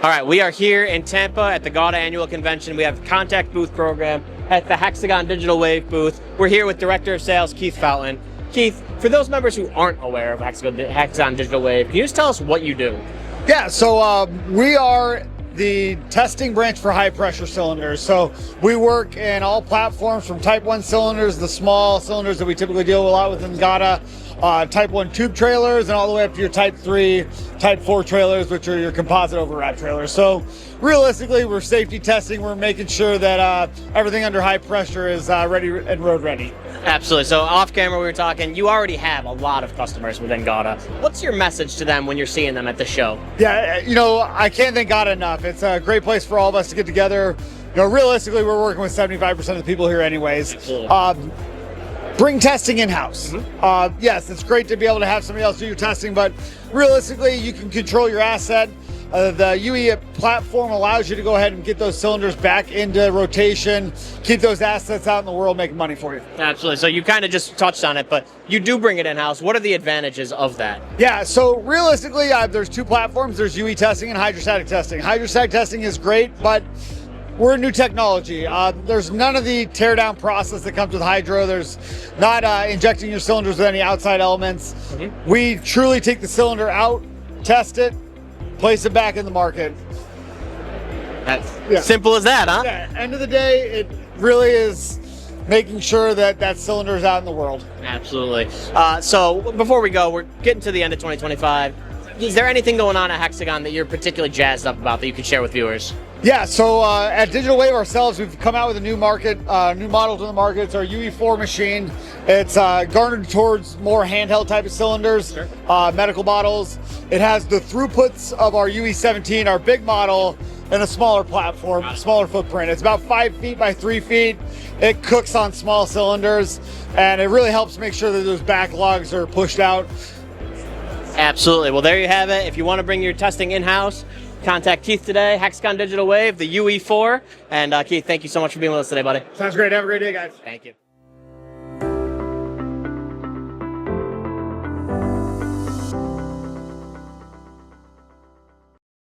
All right, we are here in Tampa at the GAWDA Annual Convention. We have Contact Booth Program at the Hexagon Digital Wave booth. We're here with Director of Sales, Keith Fountain. Keith, for those members who aren't aware of Hexagon Digital Wave, can you just tell us what you do? Yeah, so we are the testing branch for high pressure cylinders. So we work in all platforms from type 1 cylinders, the small cylinders that we typically deal a lot with in GAWDA, type 1 tube trailers, and all the way up to your type 3, type 4 trailers, which are your composite override trailers. So realistically, we're safety testing. We're making sure that everything under high pressure is ready and road ready. Absolutely. So off camera, we were talking, you already have a lot of customers within GAWDA. What's your message to them when you're seeing them at the show? Yeah, you know, I can't thank GAWDA enough. It's a great place for all of us to get together. You know, realistically, we're working with 75% of the people here anyways. Bring testing in-house. Yes, it's great to be able to have somebody else do your testing, but realistically, you can control your asset. The UE platform allows you to go ahead and get those cylinders back into rotation, keep those assets out in the world, making money for you. Absolutely. So you kind of just touched on it, but you do bring it in-house. What are the advantages of that? Yeah, so realistically, there's two platforms. There's UE testing and hydrostatic testing. Hydrostatic testing is great, but we're a new technology. There's none of the teardown process that comes with hydro. There's not injecting your cylinders with any outside elements. We truly take the cylinder out, test it, place it back in the market. That's simple as that, huh? Yeah, end of the day, it really is making sure that that cylinder is out in the world. Absolutely. So before we go, we're getting to the end of 2025. Is there anything going on at Hexagon that you're particularly jazzed up about that you could share with viewers? Yeah, so at Digital Wave ourselves, we've come out with a new model to the market. It's our UE4 machine. It's garnered towards more handheld type of cylinders, medical bottles. It has the throughputs of our UE17, our big model, and a smaller platform, smaller footprint. It's about 5 feet by 3 feet. It cooks on small cylinders, and it really helps make sure that those backlogs are pushed out. Absolutely. Well, there you have it. If you want to bring your testing in-house, contact Keith today, Hexagon Digital Wave, the UE4. And Keith, thank you so much for being with us today, buddy. Sounds great. Have a great day, guys. Thank you.